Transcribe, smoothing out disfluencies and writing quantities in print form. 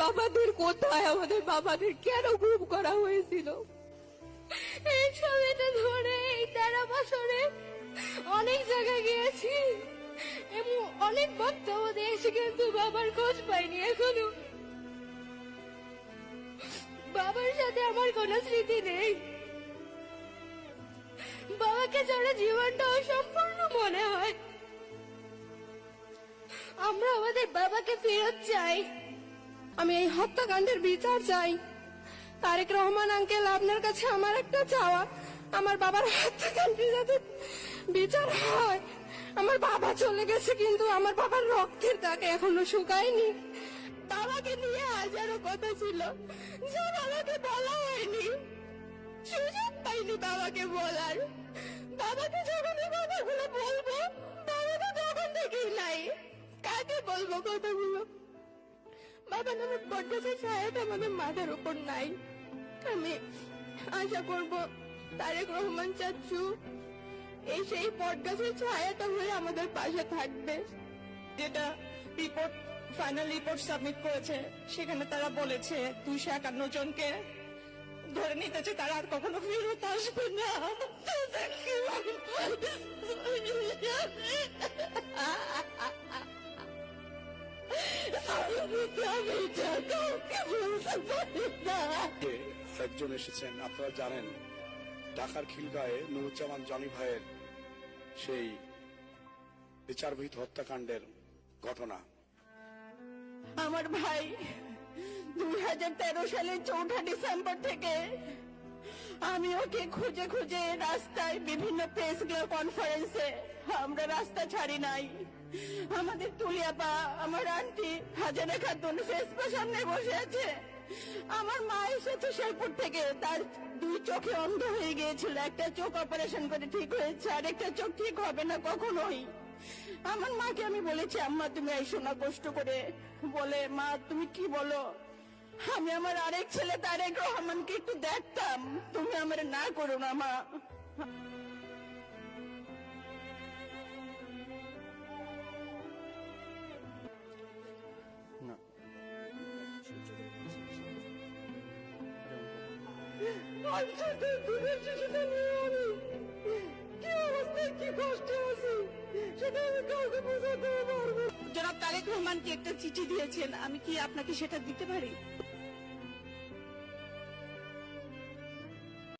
বাবাদের কোথায়, আমাদের বাবাদের কেন গুম করা হয়েছিল? এই ছবিটা ধরে এই 13 বছরে অনেক জায়গায় গিয়েছি এবং অনেক বক্তব্য দিয়েছি, কিন্তু বাবার খোঁজ পাইনি এখনো। বাবার সাথে আমার কোনো স্মৃতি নেই। বাবাকে ছাড়া জীবনটা অসম্পূর্ণ মনে হয়। আমরা আমাদের বাবাকে ফেরত চাই। আমি এই হত্যাকাণ্ডের বিচার চাই। তারেক রহমান আঙ্কেল, আপনার কাছে আমার একটা চাওয়া, আমার বাবার হত্যাকাণ্ডের যাতে বিচার হয়। আমার বাবা চলে গেছে, কিন্তু আমার বাবার রক্তের দাগ এখনো শুকায়নি। বাবাকে নিয়ে হাজারো কথা ছিল, যা বাবাকে বলা হয়নি, সুযোগ পাইনি বাবাকে বলার। বাবাকে যখন এই কথাগুলো বলবো, বাবা তো তখন থেকেই নাই। কাকে বলবো কথাগুলো? বাবা নামের বটগাছের ছায়াটা আমাদের মাথার উপর নাই। আমি আশা করব তারেক রহমান চাচ্চু এই সেই বটগাছের ছায়াটা হয়ে আমাদের পাশে থাকবে। যেটা রিপোর্ট, ফাইনাল রিপোর্ট সাবমিট করেছে, সেখানে তারা বলেছে 251 জনকে ধরে নিতেছে, তারা আর কখনো ফেরত আসবে না। একজন এসেছেন, আপনারা জানেন ঢাকার খিলগাঁয়ে নুরুজ্জামান জনি ভাইয়ের সেই বিচারবিহীন হত্যাকাণ্ডের ঘটনা। আমার ভাই 2013 সালের 4 ডিসেম্বর থেকে আমি ওকে খুঁজে খুঁজে রাস্তায়, বিভিন্ন প্রেস কনফারেন্সে, আমরা রাস্তা ছাড়ি নাই। আমাদের তুলিয়াপা, আমার আন্টি হাজারা খাতুন ফেসবুকের সামনে বসে আছে। আমার মা এসেছে শেরপুর থেকে, তার 2 চোখে অন্ধ হয়ে গিয়েছিল। একটা চোখ অপারেশন করে ঠিক হয়েছে, আর একটা চোখ ঠিক হবে না কখনোই। আমার মাকে আমি বলেছি, আম্মা তুমি আইসো না কষ্ট করে। বলে, মা তুমি কি বলো? আমি আমার আরেক ছেলে তারেক রহমানকে একটু দেখতাম, তুমি আমার না করো না মা। জনাব তারেক রহমানকে একটা চিঠি দিয়েছেন, আমি কি আপনাকে সেটা দিতে পারি?